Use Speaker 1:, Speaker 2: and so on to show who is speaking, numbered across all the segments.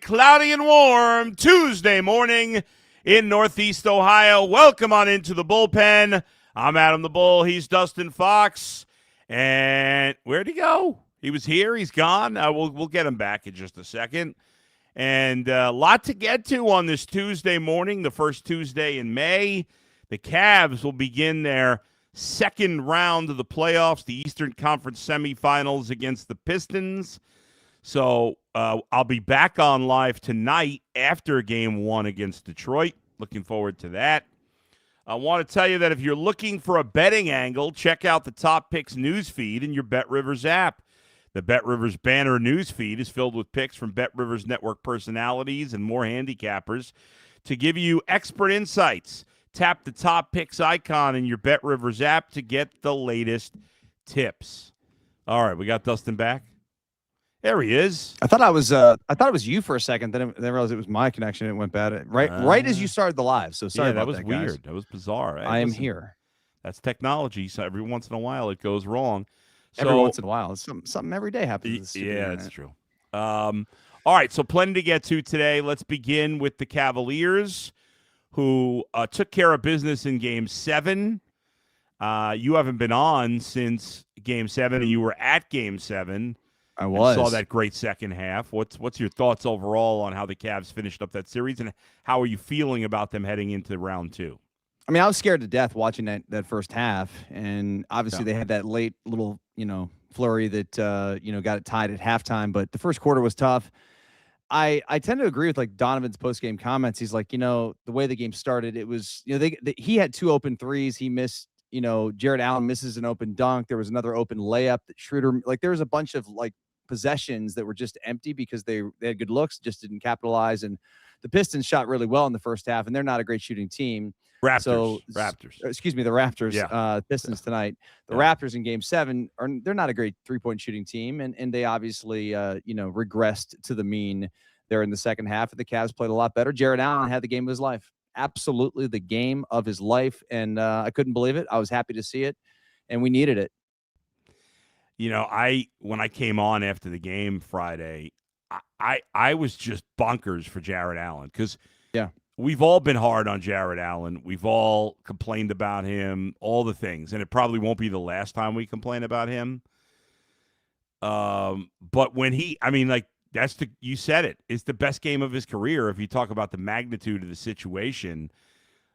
Speaker 1: cloudy and warm Tuesday morning in Northeast Ohio. Welcome on into the Bullpen. I'm Adam the Bull. He's Dustin Fox. And where'd he go? He was here. He's gone. We'll get him back in just a second. And a lot to get to on this Tuesday morning, the first Tuesday in May. The Cavs will begin their second round of the playoffs, the Eastern Conference semifinals against the Pistons. So I'll be back on live tonight after Game 1 against Detroit. Looking forward to that. I want to tell you that if you're looking for a betting angle, check out the Top Picks news feed in your BetRivers app. The BetRivers banner news feed is filled with picks from BetRivers network personalities and more handicappers to give you expert insights. Tap the Top Picks icon in your BetRivers app to get the latest tips. All right, we got Dustin back. There he is.
Speaker 2: I thought it was you for a second. Then I realized it was my connection. It went bad right as you started the live. So sorry about
Speaker 1: that.
Speaker 2: That
Speaker 1: was weird.
Speaker 2: Guys.
Speaker 1: That was bizarre.
Speaker 2: I am here.
Speaker 1: That's technology. So every once in a while it goes wrong.
Speaker 2: Every once in a while, it's something every day happens.
Speaker 1: That's true. All right, so plenty to get to today. Let's begin with the Cavaliers, who took care of business in Game 7. You haven't been on since Game 7, and you were at Game 7.
Speaker 2: I was.
Speaker 1: Saw that great second half. What's your thoughts overall on how the Cavs finished up that series, and how are you feeling about them heading into round 2?
Speaker 2: I mean, I was scared to death watching that first half, and obviously they had that late little, flurry that, got it tied at halftime, but the first quarter was tough. I tend to agree with, like, Donovan's post-game comments. He's like, the way the game started, it was, he had 2 open threes. He missed, Jared Allen misses an open dunk. There was another open layup that Schroeder, like, there was a bunch of, like, possessions that were just empty because they had good looks, just didn't capitalize. And the Pistons shot really well in the first half, and they're not a great shooting team.
Speaker 1: Raptors.
Speaker 2: Excuse me, the Raptors.
Speaker 1: Yeah.
Speaker 2: Pistons tonight. The Raptors in Game 7 they're not a great 3-point shooting team, and they obviously regressed to the mean there in the second half. And the Cavs played a lot better. Jared Allen had the game of his life, absolutely the game of his life, and I couldn't believe it. I was happy to see it, and we needed it.
Speaker 1: When I came on after the game Friday, I was just bonkers for Jared Allen because we've all been hard on Jared Allen. We've all complained about him, all the things, and it probably won't be the last time we complain about him. But when you said it, it's the best game of his career if you talk about the magnitude of the situation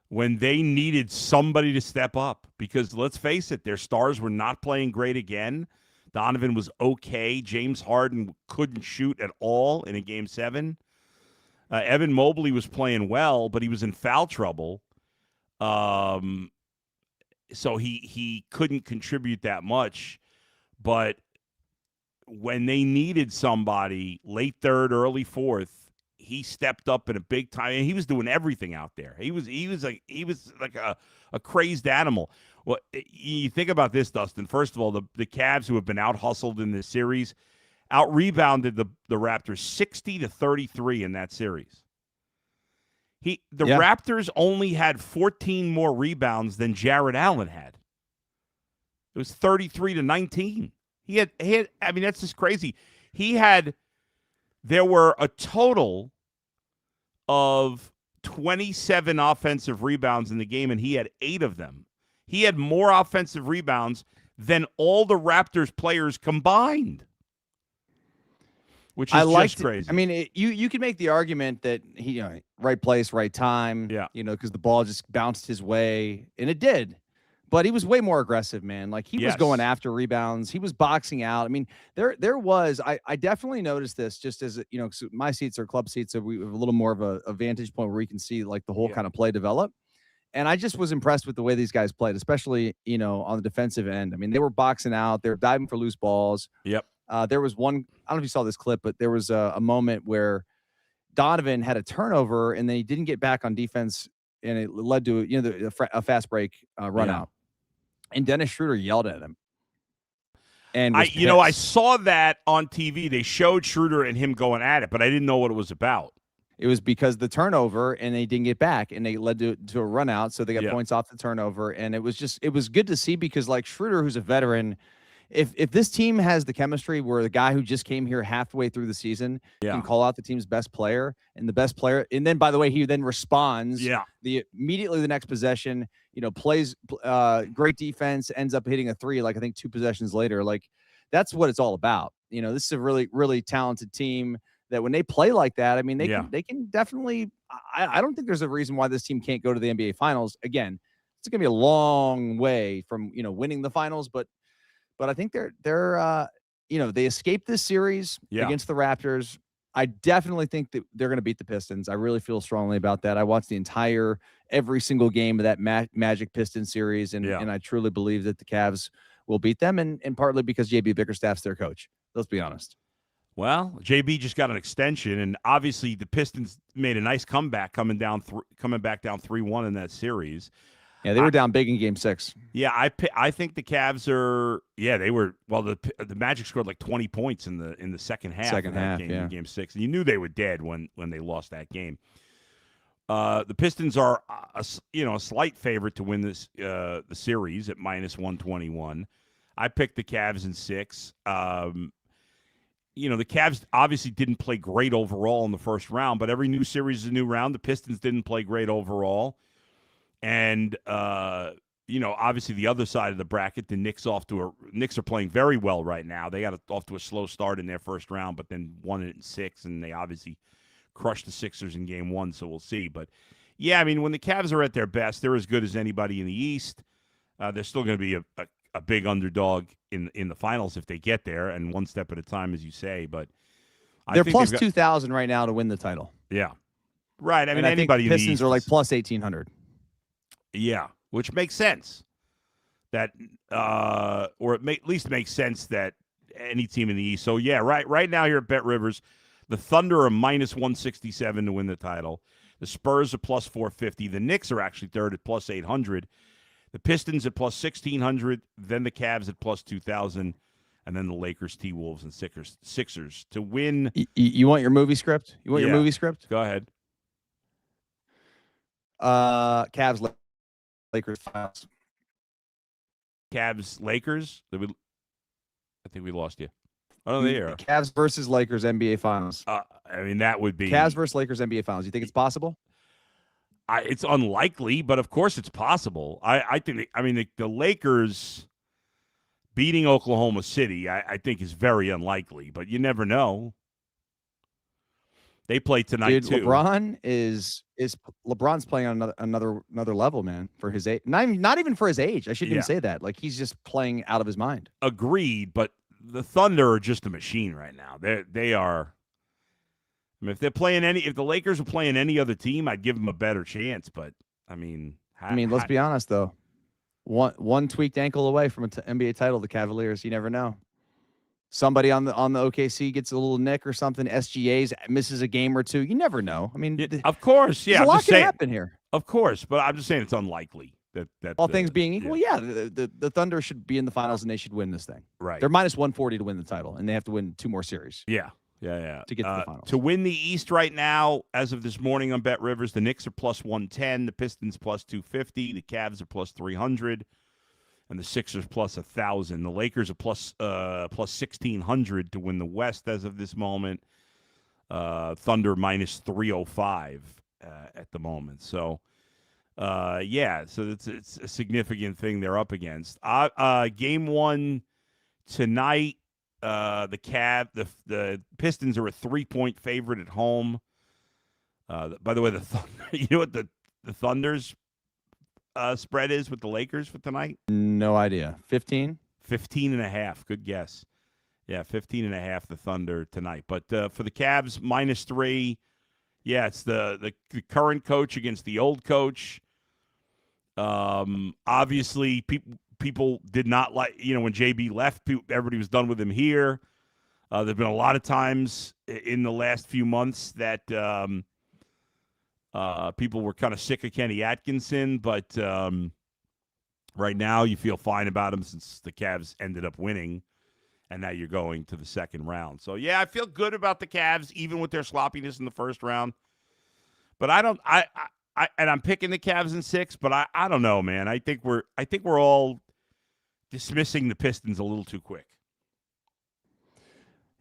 Speaker 1: when they needed somebody to step up, because let's face it, their stars were not playing great again. Donovan was okay. James Harden couldn't shoot at all in a Game 7. Evan Mobley was playing well, but he was in foul trouble. So he couldn't contribute that much. But when they needed somebody late third, early fourth, he stepped up in a big time. And he was doing everything out there. He was like a crazed animal. Well, you think about this, Dustin. First of all, the Cavs, who have been out-hustled in this series, out-rebounded the Raptors 60-33 in that series. Raptors only had 14 more rebounds than Jared Allen had. It was 33-19. He had. I mean, that's just crazy. There were a total of 27 offensive rebounds in the game, and he had 8 of them. He had more offensive rebounds than all the Raptors players combined, which is just crazy.
Speaker 2: I mean, you could make the argument that he, right place, right time, because the ball just bounced his way, and it did. But he was way more aggressive, man. Like, he was going after rebounds. He was boxing out. I mean, there was, I definitely noticed this just as, my seats are club seats, so we have a little more of a vantage point where we can see, like, the whole kind of play develop. And I just was impressed with the way these guys played, especially, on the defensive end. I mean, they were boxing out. They were diving for loose balls.
Speaker 1: Yep.
Speaker 2: There was one, I don't know if you saw this clip, but there was a moment where Donovan had a turnover, and then he didn't get back on defense, and it led to, a fast break run out. And Dennis Schroeder yelled at him. And
Speaker 1: I saw that on TV. They showed Schroeder and him going at it, but I didn't know what it was about.
Speaker 2: It was because the turnover, and they didn't get back, and they led to a run out, so they got points off the turnover. And it was good to see because, like, Schroeder, who's a veteran, if this team has the chemistry where the guy who just came here halfway through the season can call out the team's best player and the best player, and then by the way he then responds immediately the next possession, plays great defense, ends up hitting a three like I think 2 possessions later. Like that's what it's all about. This is a really, really talented team that when they play like that, I mean, they can definitely. I don't think there's a reason why this team can't go to the NBA Finals. Again, it's going to be a long way from winning the finals, but I think they're they escaped this series against the Raptors. I definitely think that they're going to beat the Pistons. I really feel strongly about that. I watched every single game of that Magic Pistons series, and I truly believe that the Cavs will beat them, and partly because JB Bickerstaff's their coach. Let's be honest.
Speaker 1: Well, JB just got an extension, and obviously the Pistons made a nice comeback coming back down 3-1 in that series.
Speaker 2: Yeah, they were down big in Game 6.
Speaker 1: Yeah, I think the Cavs are. Yeah, they were. Well, the Magic scored like 20 points in the second half. In Game 6, and you knew they were dead when they lost that game. The Pistons are a slight favorite to win this the series at -121. I picked the Cavs in 6. The Cavs obviously didn't play great overall in the first round, but every new series is a new round. The Pistons didn't play great overall. And, obviously the other side of the bracket, the Knicks are playing very well right now. They got off to a slow start in their first round, but then won it in 6, and they obviously crushed the Sixers in Game 1, so we'll see. But, yeah, I mean, when the Cavs are at their best, they're as good as anybody in the East. They're still going to be a big underdog in the finals if they get there, and one step at a time, as you say. But
Speaker 2: they're plus 2,000 right now to win the title.
Speaker 1: Yeah. Right. I mean,
Speaker 2: I
Speaker 1: anybody
Speaker 2: think the
Speaker 1: in the
Speaker 2: Pistons
Speaker 1: East
Speaker 2: are like plus 1,800.
Speaker 1: Yeah, which makes sense. That or it at least makes sense that any team in the East. So yeah, right now here at Bet Rivers, the Thunder are -167 to win the title. The Spurs are plus 450. The Knicks are actually third at plus 800. The Pistons at plus 1,600. Then the Cavs at plus 2,000, and then the Lakers, T-Wolves, and Sixers to win.
Speaker 2: You want your movie script? You want your movie script?
Speaker 1: Go ahead.
Speaker 2: Cavs. Lakers finals.
Speaker 1: Cavs, Lakers. I think we lost you. Oh, there you are.
Speaker 2: Cavs versus Lakers NBA Finals.
Speaker 1: I mean, that would be
Speaker 2: Cavs versus Lakers NBA Finals. You think it's possible?
Speaker 1: It's unlikely, but of course it's possible. I think. I mean, the Lakers beating Oklahoma City, I think, is very unlikely. But you never know. They play tonight too.
Speaker 2: LeBron's playing on another level, man, for his age. Not even for his age. I shouldn't even say that. Like, he's just playing out of his mind.
Speaker 1: Agreed, but the Thunder are just a machine right now. They are. I mean, if the Lakers were playing any other team, I'd give them a better chance. But I mean,
Speaker 2: let's be honest though. One tweaked ankle away from an NBA title, the Cavaliers. You never know. Somebody on the OKC gets a little nick or something. SGA's misses a game or two. You never know. I mean,
Speaker 1: of course, yeah.
Speaker 2: A lot can happen here.
Speaker 1: Of course, but I'm just saying it's unlikely that
Speaker 2: all things being equal. Yeah, the Thunder should be in the finals and they should win this thing.
Speaker 1: Right.
Speaker 2: They're -140 to win the title, and they have to win 2 more series.
Speaker 1: Yeah.
Speaker 2: To get to the finals.
Speaker 1: To win the East right now, as of this morning on Bet Rivers, the Knicks are plus 110, the Pistons plus 250, the Cavs are plus 300. And the Sixers plus 1,000. The Lakers are plus 1,600 to win the West as of this moment. Thunder -305 at the moment. So, so it's a significant thing they're up against. Game 1 tonight. The Pistons are a 3-point favorite at home. By the way, you know what the Thunder's spread is with the Lakers for tonight?
Speaker 2: No idea. 15?
Speaker 1: 15.5. Good guess. Yeah, 15.5 the Thunder tonight. But for the Cavs, -3. Yeah, it's the current coach against the old coach. Obviously, people did not like, when JB left, everybody was done with him here. There have been a lot of times in the last few months that people were kind of sick of Kenny Atkinson, but right now you feel fine about him since the Cavs ended up winning, and now you're going to the second round. So, yeah, I feel good about the Cavs, even with their sloppiness in the first round. But I'm picking the Cavs in 6, but I don't know, man. I think we're all dismissing the Pistons a little too quick.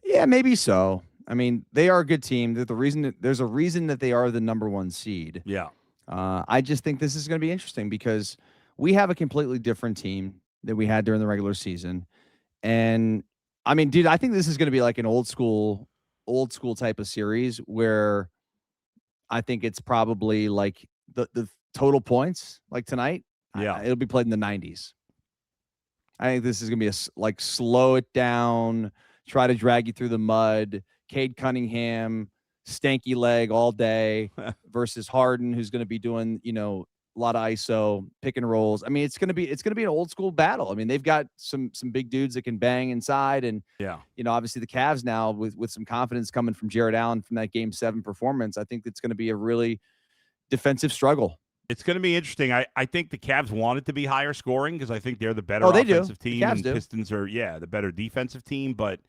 Speaker 2: Yeah, maybe so. I mean, they are a good team. There's a reason that they are the number 1 seed.
Speaker 1: Yeah.
Speaker 2: I just think this is going to be interesting because we have a completely different team than we had during the regular season. And I mean, dude, I think this is going to be like an old school type of series where I think it's probably like the total points like tonight.
Speaker 1: Yeah.
Speaker 2: It'll be played in the 90s. I think this is going to be like slow it down, try to drag you through the mud. Cade Cunningham, stanky leg all day versus Harden, who's going to be doing, a lot of ISO, pick and rolls. I mean, it's going to be an old school battle. I mean, they've got some big dudes that can bang inside, and obviously the Cavs now with some confidence coming from Jared Allen from that Game 7 performance. I think it's going to be a really defensive struggle.
Speaker 1: It's going to be interesting. I think the Cavs want it to be higher scoring because I think they're the better offensive team.
Speaker 2: The
Speaker 1: Pistons are, the better defensive team. But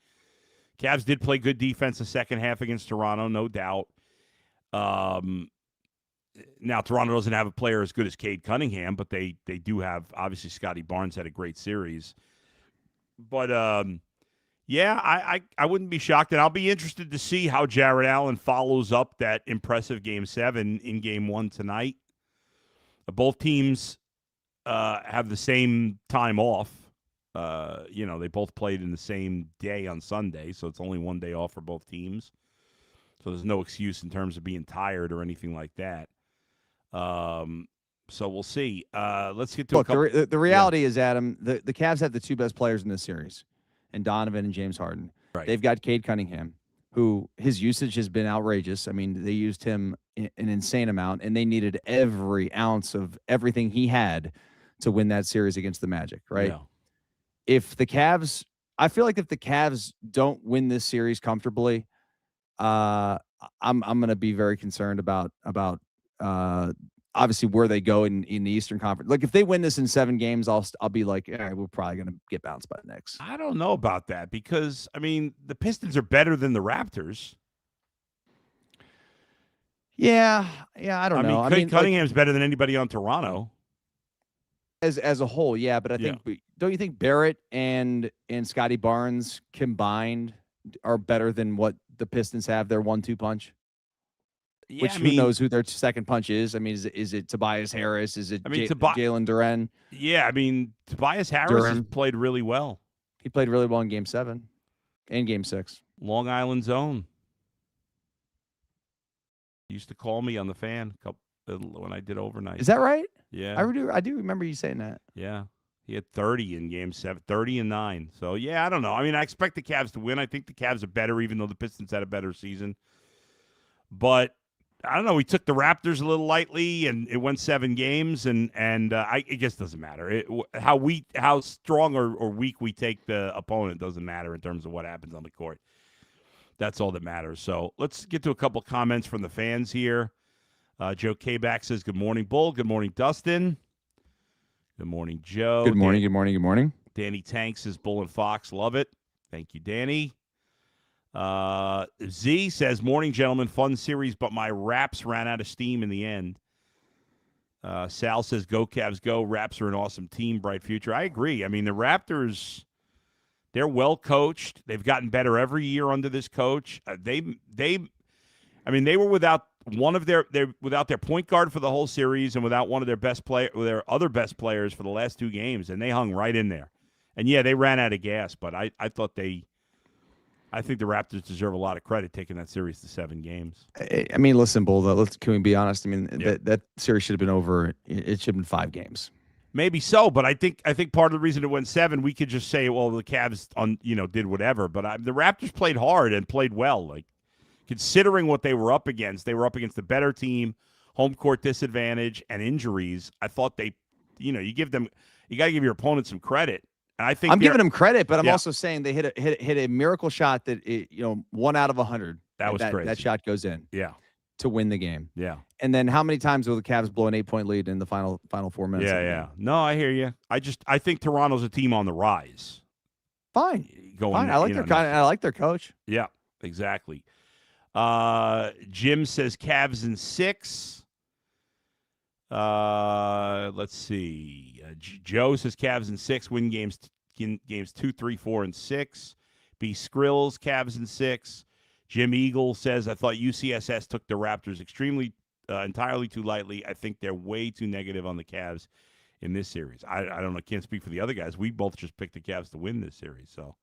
Speaker 1: Cavs did play good defense the second half against Toronto, no doubt. Now, Toronto doesn't have a player as good as Cade Cunningham, but they do have, obviously, Scotty Barnes had a great series. But, I wouldn't be shocked, and I'll be interested to see how Jared Allen follows up that impressive Game 7 in Game 1 tonight. Both teams have the same time off. They both played in the same day on Sunday, so it's only one day off for both teams. So there's no excuse in terms of being tired or anything like that. So we'll see. Let's get to
Speaker 2: Look, the reality is, Adam, the Cavs have the 2 best players in this series, and Donovan and James Harden.
Speaker 1: Right.
Speaker 2: They've got Cade Cunningham, who his usage has been outrageous. I mean, they used him an insane amount, and they needed every ounce of everything he had to win that series against the Magic, right?
Speaker 1: Yeah.
Speaker 2: I feel like if the Cavs don't win this series comfortably, I'm going to be very concerned about obviously where they go in the Eastern Conference. Like if they win this in 7 games, I'll be like, we're probably going to get bounced by the Knicks.
Speaker 1: I don't know about that because, I mean, the Pistons are better than the Raptors.
Speaker 2: Yeah, I don't know.
Speaker 1: I mean, Cunningham's better than anybody on Toronto.
Speaker 2: As a whole, yeah, but I think don't you think Barrett and Scotty Barnes combined are better than what the Pistons have their 1-2 punch?
Speaker 1: Yeah,
Speaker 2: who knows who their second punch is? I mean, is it Tobias Harris? Is it Jalen Duren?
Speaker 1: Yeah, I mean, Tobias Harris has played really well.
Speaker 2: He played really well in Game 7 and Game 6.
Speaker 1: Long Island zone. He used to call me on the fan when I did overnight.
Speaker 2: Is that right?
Speaker 1: Yeah.
Speaker 2: I do remember you saying that.
Speaker 1: Yeah. He had 30 in Game 7, 30 and 9. So, I don't know. I mean, I expect the Cavs to win. I think the Cavs are better, even though the Pistons had a better season. But I don't know. We took the Raptors a little lightly, and it went 7 games, and it just doesn't matter. How strong or weak we take the opponent doesn't matter in terms of what happens on the court. That's all that matters. So let's get to a couple comments from the fans here. Joe Kabak says, good morning, Bull. Good morning, Dustin. Good morning, Joe.
Speaker 2: Good morning, good morning, good morning.
Speaker 1: Danny Tank says, Bull and Fox, love it. Thank you, Danny. Z says, morning, gentlemen, fun series, but my Raps ran out of steam in the end. Sal says, go Cavs, go. Raps are an awesome team, bright future. I agree. I mean, the Raptors, they're well coached. They've gotten better every year under this coach. They were without one of without their point guard for the whole series and without one of their other best players for the last 2 games, and they hung right in there. And they ran out of gas, but I think the Raptors deserve a lot of credit taking that series to 7 games.
Speaker 2: I mean, listen, Bull, can we be honest? I mean, that series should have been over. It should have been 5 games.
Speaker 1: Maybe so, but I think part of the reason it went 7, we could just say, well, the Cavs did whatever. But the Raptors played hard and played well. Like, considering what they were up against the better team, home court disadvantage, and injuries. I thought you got to give your opponent some credit. And I think
Speaker 2: I'm giving them credit, but I'm also saying they hit a miracle shot that 1 out of 100.
Speaker 1: That was crazy.
Speaker 2: That shot goes in.
Speaker 1: Yeah.
Speaker 2: To win the game.
Speaker 1: Yeah.
Speaker 2: And then how many times will the Cavs blow an 8-point lead in the final 4 minutes?
Speaker 1: Yeah. No, I hear you. I think Toronto's a team on the rise.
Speaker 2: Fine. I like their coach.
Speaker 1: Yeah, exactly. Jim says Cavs in 6. Let's see. Joe says Cavs in 6, win games 2, 3, 4, and 6. B. Skrills, Cavs in 6. Jim Eagle says, I thought UCSS took the Raptors entirely too lightly. I think they're way too negative on the Cavs in this series. I don't know. Can't speak for the other guys. We both just picked the Cavs to win this series. So,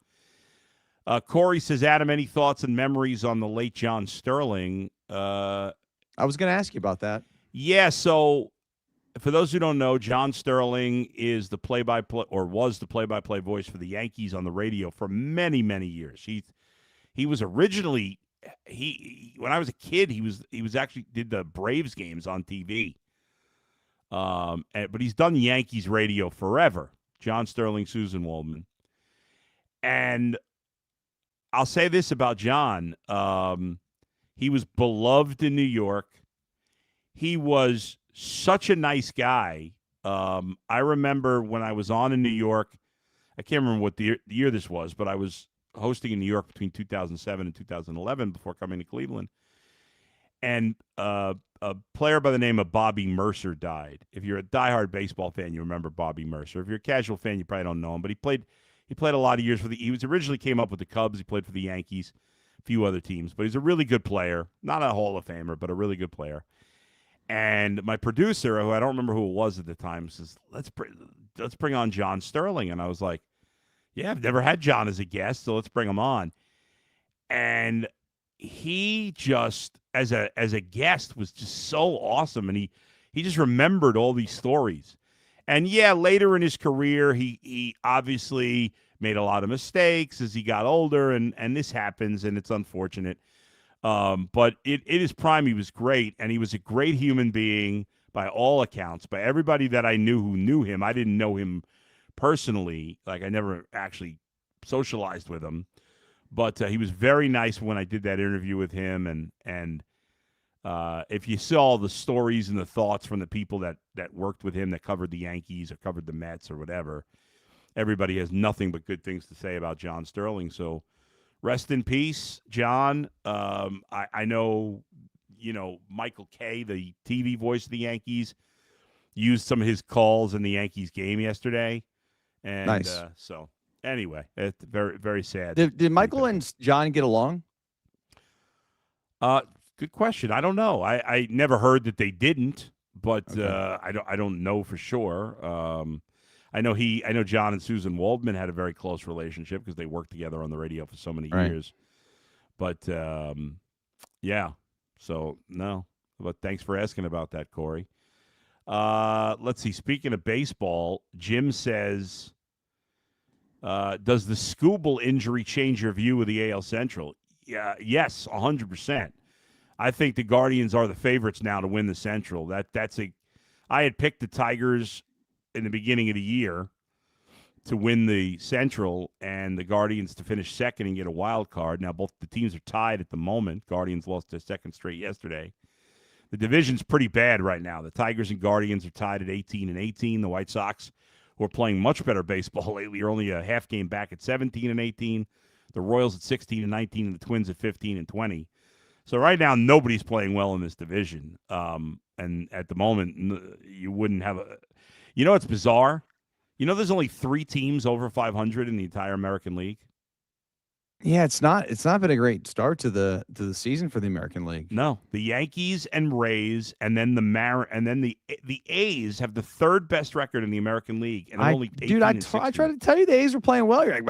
Speaker 1: Corey says, Adam, any thoughts and memories on the late John Sterling?
Speaker 2: I was going to ask you about that.
Speaker 1: Yeah, so for those who don't know, John Sterling is the play-by-play or was the play-by-play voice for the Yankees on the radio for many, many years. He was originally when I was a kid, he was actually did the Braves games on TV. But he's done Yankees radio forever. John Sterling, Susan Waldman. And I'll say this about John. He was beloved in New York. He was such a nice guy. I remember when I was on in New York, I can't remember what the year this was, but I was hosting in New York between 2007 and 2011 before coming to Cleveland. And a player by the name of Bobby Mercer died. If you're a diehard baseball fan, you remember Bobby Mercer. If you're a casual fan, you probably don't know him, but he played a lot of years he was originally came up with the Cubs. He played for the Yankees, a few other teams, but he's a really good player. Not a Hall of Famer, but a really good player. And my producer, who I don't remember who it was at the time, says, let's bring on John Sterling. And I was like, yeah, I've never had John as a guest, so let's bring him on. And he just, as a guest, was just so awesome. And he just remembered all these stories. And yeah, later in his career, he obviously made a lot of mistakes as he got older, and this happens, and it's unfortunate. But in his prime, he was great, and he was a great human being by all accounts. By everybody that I knew who knew him, I didn't know him personally. Like, I never actually socialized with him. But he was very nice when I did that interview with him, and if you saw the stories and the thoughts from the people that worked with him, that covered the Yankees or covered the Mets or whatever, everybody has nothing but good things to say about John Sterling. So rest in peace, John. I know, Michael Kay, the TV voice of the Yankees, used some of his calls in the Yankees game yesterday. And
Speaker 2: nice.
Speaker 1: So anyway, it's very, very sad.
Speaker 2: Did Michael and John get along?
Speaker 1: Good question. I don't know. I never heard that they didn't, but
Speaker 2: Okay.
Speaker 1: I don't know for sure. I know John and Susan Waldman had a very close relationship because they worked together on the radio for so many years. But yeah. So no. But thanks for asking about that, Corey. Let's see. Speaking of baseball, Jim says, does the Skubal injury change your view of the AL Central? Yeah, yes, 100%. I think the Guardians are the favorites now to win the Central. I had picked the Tigers in the beginning of the year to win the Central and the Guardians to finish second and get a wild card. Now both the teams are tied at the moment. Guardians lost their second straight yesterday. The division's pretty bad right now. The Tigers and Guardians are tied at 18 and 18. The White Sox, who are playing much better baseball lately, are only a half game back at 17 and 18. The Royals at 16 and 19, and the Twins at 15 and 20. So right now, nobody's playing well in this division. And at the moment, you wouldn't have a. It's bizarre. There's only 3 teams over 500 in the entire American League.
Speaker 2: Yeah, it's not been a great start to the season for the American League.
Speaker 1: No, the Yankees and Rays, and then the A's have the 3rd best record in the American League, and only 18
Speaker 2: I
Speaker 1: and 16.
Speaker 2: tried to tell you the A's were playing well. You're like,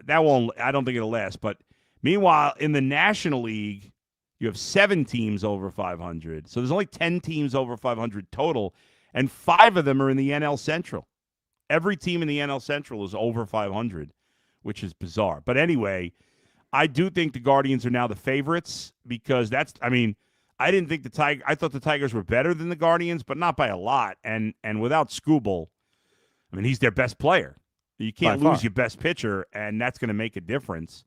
Speaker 1: that won't. I don't think it'll last. But meanwhile, in the National League, you have 7 teams over 500. So there's only 10 teams over 500 total, and 5 of them are in the NL Central. Every team in the NL Central is over 500. Which is bizarre. But anyway, I do think the Guardians are now the favorites because I didn't think I thought the Tigers were better than the Guardians, but not by a lot. And without Skubal, he's their best player. You can't lose your best pitcher, and that's going to make a difference.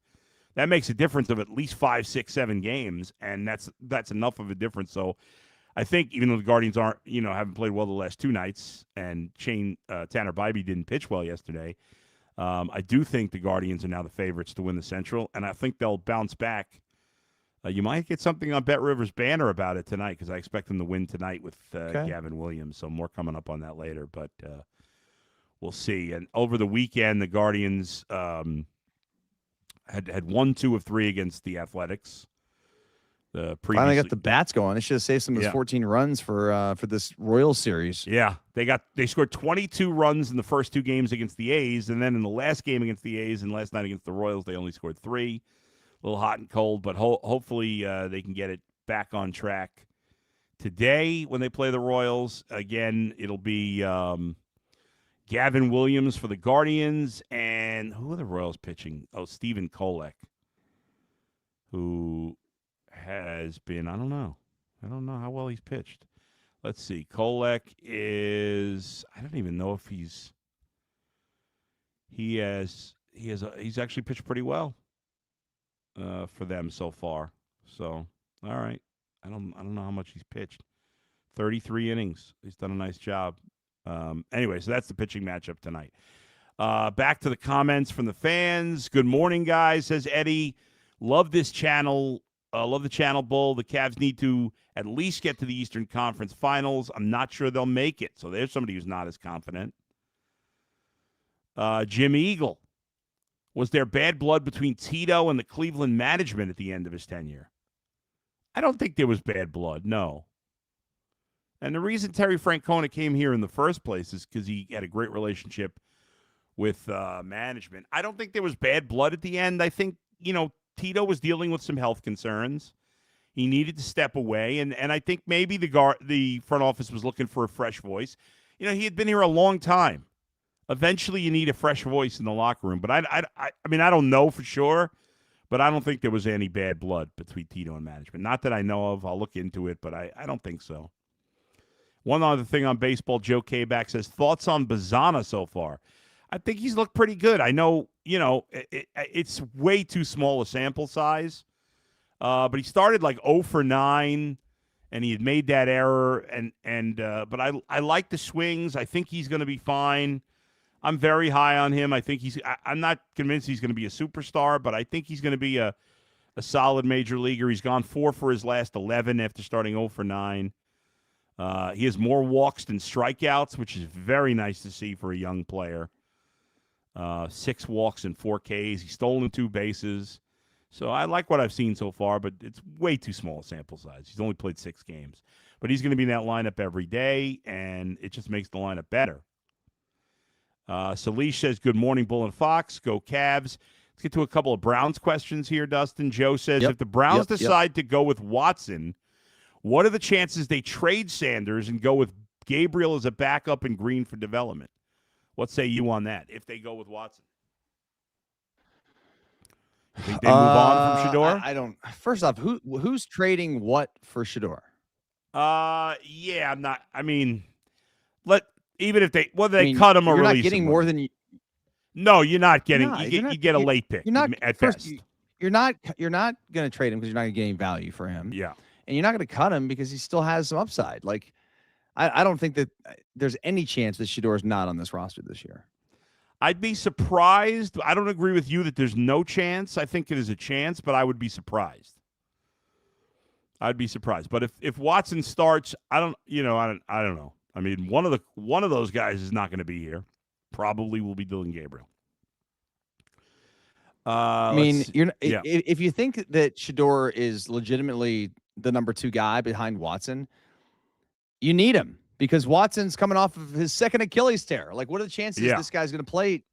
Speaker 1: That makes a difference of at least 5, 6, 7 games, and that's enough of a difference. So I think even though the Guardians aren't, haven't played well the last 2 nights, and Tanner Bybee didn't pitch well yesterday, I do think the Guardians are now the favorites to win the Central, and I think they'll bounce back You might get something on Bet Rivers Banner about it tonight because I expect them to win tonight with Gavin Williams. So more coming up on that later, but we'll see. And over the weekend, the Guardians had won 2 of 3 against the Athletics.
Speaker 2: Finally got the bats going. They should have saved some of those 14 runs for this Royals series.
Speaker 1: Yeah, they scored 22 runs in the first 2 games against the A's, and then in the last game against the A's and last night against the Royals, they only scored 3. A little hot and cold, but hopefully they can get it back on track today when they play the Royals. Again, it'll be Gavin Williams for the Guardians, and who are the Royals pitching? Oh, Stephen Kolek, who has been, I don't know how well he's pitched. Let's see. Kolek is, I don't even know if he's actually pitched pretty well for them so far. So, all right. I don't know how much he's pitched. 33 innings. He's done a nice job. Anyway, so that's the pitching matchup tonight. Back to the comments from the fans. Good morning, guys, says Eddie. Love this channel. Love the channel, Bull. The Cavs need to at least get to the Eastern Conference Finals. I'm not sure they'll make it. So there's somebody who's not as confident. Jim Eagle. Was there bad blood between Tito and the Cleveland management at the end of his tenure? I don't think there was bad blood, no. And the reason Terry Francona came here in the first place is because he had a great relationship with management. I don't think there was bad blood at the end. I think, Tito was dealing with some health concerns. He needed to step away, and I think maybe the front office was looking for a fresh voice. He had been here a long time. Eventually, you need a fresh voice in the locker room. But I mean, I don't know for sure, but I don't think there was any bad blood between Tito and management. Not that I know of. I'll look into it, but I don't think so. One other thing on baseball, Joe Kabak says, thoughts on Bazana so far? I think he's looked pretty good. I know, it's way too small a sample size, but he started like 0 for 9, and he had made that error. But I like the swings. I think he's going to be fine. I'm very high on him. I'm not convinced he's going to be a superstar, but I think he's going to be a solid major leaguer. He's gone 4 for his last 11 after starting 0 for 9. He has more walks than strikeouts, which is very nice to see for a young player. 6 walks and 4 Ks. He's stolen 2 bases. So I like what I've seen so far, but it's way too small a sample size. He's only played 6 games. But he's going to be in that lineup every day, and it just makes the lineup better. Salish says, good morning, Bull and Fox. Go Cavs. Let's get to a couple of Browns questions here, Dustin. Joe says, if the Browns decide to go with Watson, what are the chances they trade Sanders and go with Gabriel as a backup and Green for development? What say you on that, if they go with Watson? You think they move on from Shedeur?
Speaker 2: I don't. First off, who's trading what for Shedeur?
Speaker 1: Yeah, I'm not. I mean, even if they cut him or
Speaker 2: you're
Speaker 1: release him.
Speaker 2: You're not getting more than you.
Speaker 1: No, you're not getting. No, you get a late pick.
Speaker 2: You're not
Speaker 1: at
Speaker 2: first,
Speaker 1: best.
Speaker 2: You're not going to trade him because you're not going to get any value for him.
Speaker 1: Yeah,
Speaker 2: and you're not going to cut him because he still has some upside. Like, I don't think that there's any chance that Shedeur is not on this roster this year.
Speaker 1: I'd be surprised. I don't agree with you that there's no chance. I think it is a chance, but I would be surprised. I'd be surprised. But if Watson starts, I don't know. I mean, one of those guys is not going to be here. Probably will be Dylan Gabriel.
Speaker 2: I mean, if you think that Shedeur is legitimately the number 2 guy behind Watson, you need him because Watson's coming off of his second Achilles tear. Like, what are the chances this guy's going to play,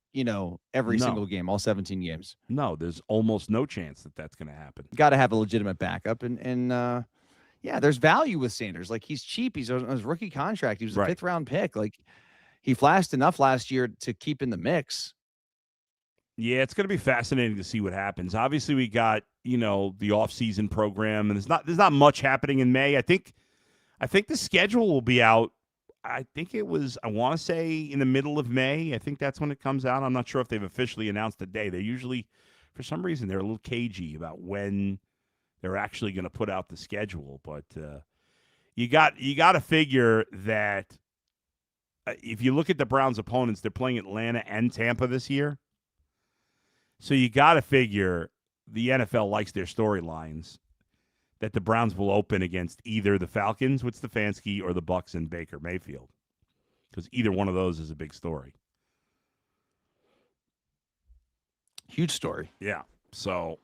Speaker 2: every single game, all 17 games?
Speaker 1: No, there's almost no chance that that's going to happen.
Speaker 2: Got to have a legitimate backup. And there's value with Sanders. Like, he's cheap. He's on his rookie contract. He was a 5th-round pick. Like, he flashed enough last year to keep in the mix.
Speaker 1: Yeah, it's going to be fascinating to see what happens. Obviously, we got, the offseason program, and there's not much happening in May. I think the schedule will be out. I think it was, I want to say, in the middle of May. I think that's when it comes out. I'm not sure if they've officially announced the day. They usually, for some reason, they're a little cagey about when they're actually going to put out the schedule. But you got to figure that if you look at the Browns' opponents, they're playing Atlanta and Tampa this year. So you got to figure the NFL likes their storylines. that the Browns will open against either the Falcons with Stefanski or the Bucs and Baker Mayfield, because either one of those is a big story.
Speaker 2: Huge story.
Speaker 1: Yeah. So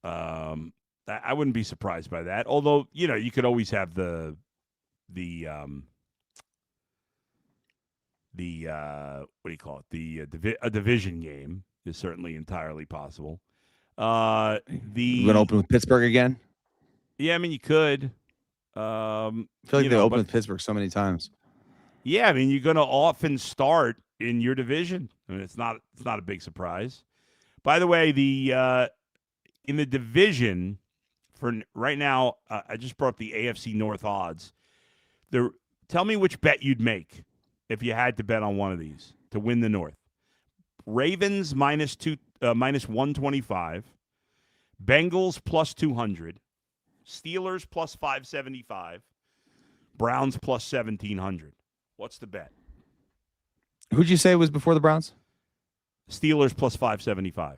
Speaker 1: I wouldn't be surprised by that. Although, you could always have the what do you call it? A division game is certainly entirely possible.
Speaker 2: We're gonna open with Pittsburgh again.
Speaker 1: Yeah, I mean you could.
Speaker 2: I feel like they opened with Pittsburgh so many times.
Speaker 1: Yeah, I mean you're gonna often start in your division. I mean it's not a big surprise. By the way, in the division for right now, I just brought up the AFC North odds. Tell me which bet you'd make if you had to bet on one of these to win the North. Ravens minus 125, Bengals plus 200, Steelers plus 575, Browns plus 1,700. What's the bet?
Speaker 2: Who'd you say was before the Browns?
Speaker 1: Steelers plus 575.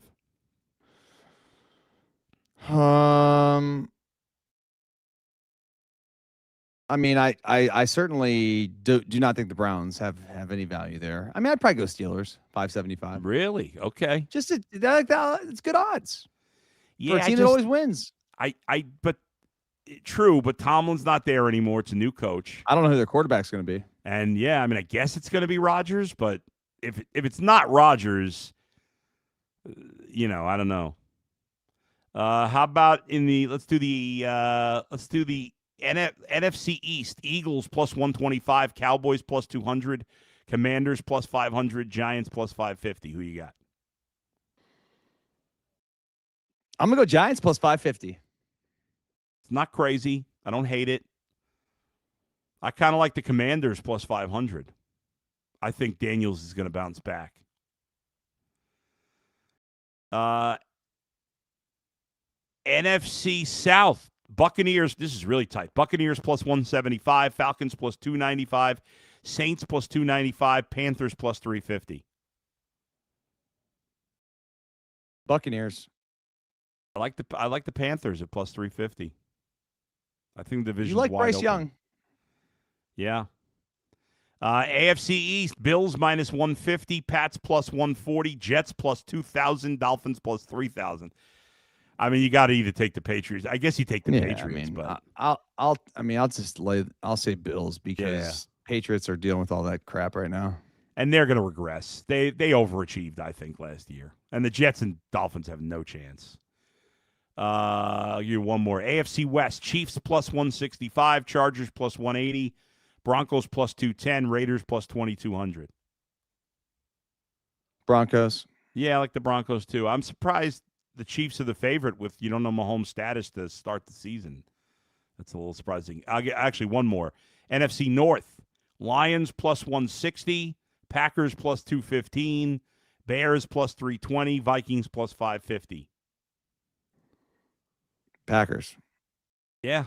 Speaker 2: I mean, I certainly do not think the Browns have any value there. I mean, I'd probably go Steelers, 575.
Speaker 1: Really? Okay.
Speaker 2: Just it's good odds.
Speaker 1: Yeah,
Speaker 2: for a team that always wins.
Speaker 1: But true, but Tomlin's not there anymore. It's a new coach.
Speaker 2: I don't know who their quarterback's going to be.
Speaker 1: And yeah, I mean, I guess it's going to be Rodgers, but if it's not Rodgers, I don't know. How about let's do the NFC East. Eagles plus 125, Cowboys plus 200, Commanders plus 500, Giants plus 550. Who you got?
Speaker 2: I'm going to go Giants plus 550.
Speaker 1: It's not crazy. I don't hate it. I kind of like the Commanders plus 500. I think Daniels is going to bounce back. NFC South. Buccaneers, this is really tight. Buccaneers plus 175, Falcons plus 295, Saints plus 295, Panthers plus 350.
Speaker 2: Buccaneers.
Speaker 1: I like the Panthers at plus 350. I think the division's
Speaker 2: You like
Speaker 1: wide
Speaker 2: Bryce
Speaker 1: open.
Speaker 2: Young?
Speaker 1: Yeah. AFC East, Bills minus 150, Pats plus 140, Jets plus 2,000, Dolphins plus 3,000. I mean, you got to either take the Patriots. I guess you take the Patriots, but
Speaker 2: I'll say Bills because Patriots are dealing with all that crap right now,
Speaker 1: and they're going to regress. They overachieved, I think, last year, and the Jets and Dolphins have no chance. I'll give you one more. AFC West, Chiefs plus 165, Chargers plus 180, Broncos plus 210, Raiders plus 2,200.
Speaker 2: Broncos.
Speaker 1: Yeah, I like the Broncos too. I'm surprised the Chiefs are the favorite with you don't know Mahomes' status to start the season. That's a little surprising. I'll get actually one more. NFC North, Lions plus 160, Packers plus 215, Bears plus 320, Vikings plus 550.
Speaker 2: Packers.
Speaker 1: Yeah,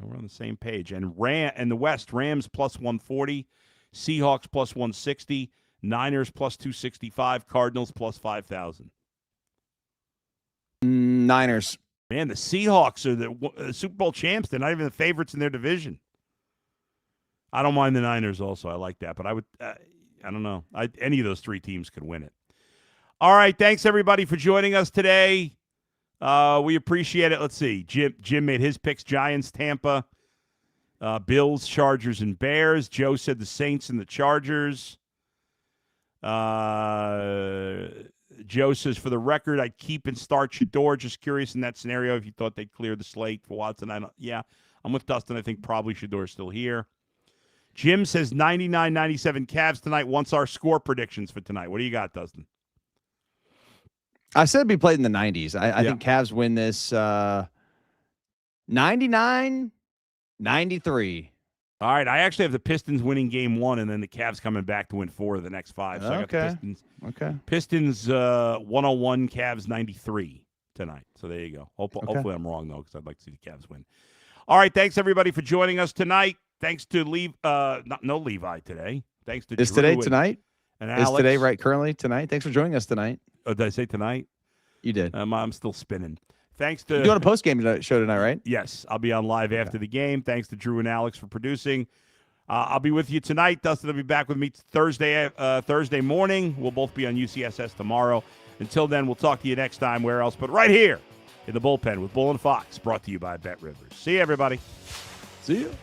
Speaker 1: we're on the same page. And the West, Rams plus 140, Seahawks plus 160, Niners plus 265, Cardinals plus 5,000.
Speaker 2: Niners.
Speaker 1: Man, the Seahawks are the Super Bowl champs. They're not even the favorites in their division. I don't mind the Niners also. I like that. But I would, I don't know. Any of those three teams could win it. All right. Thanks, everybody, for joining us today. We appreciate it. Let's see. Jim made his picks. Giants, Tampa, Bills, Chargers, and Bears. Joe said the Saints and the Chargers. Joe says, for the record, I'd keep and start Shador. Just curious in that scenario if you thought they'd clear the slate for Watson. I'm with Dustin. I think probably Shador's still here. Jim says 99-97 Cavs tonight. Wants our score predictions for tonight. What do you got, Dustin?
Speaker 2: I said it'd be played in the 90s. I think Cavs win this 99-93.
Speaker 1: All right, I actually have the Pistons winning game 1, and then the Cavs coming back to win 4 of the next 5. So I got the Pistons.
Speaker 2: Okay.
Speaker 1: Pistons 101, Cavs 93 tonight. So there you go. Hopefully I'm wrong, though, because I'd like to see the Cavs win. All right, thanks, everybody, for joining us tonight. Thanks to no Levi today. Thanks to
Speaker 2: Is
Speaker 1: Drew
Speaker 2: today tonight?
Speaker 1: And
Speaker 2: Is
Speaker 1: Alex.
Speaker 2: today right currently tonight? Thanks for joining us tonight.
Speaker 1: Oh, did I say tonight?
Speaker 2: You did.
Speaker 1: I'm still spinning. Thanks to
Speaker 2: You're doing a post-game show tonight, right?
Speaker 1: Yes, I'll be on live after the game. Thanks to Drew and Alex for producing. I'll be with you tonight. Dustin will be back with me Thursday morning. We'll both be on UCSS tomorrow. Until then, we'll talk to you next time. Where else but right here in the Bullpen with Bull and Fox, brought to you by Bet Rivers. See you, everybody.
Speaker 2: See you.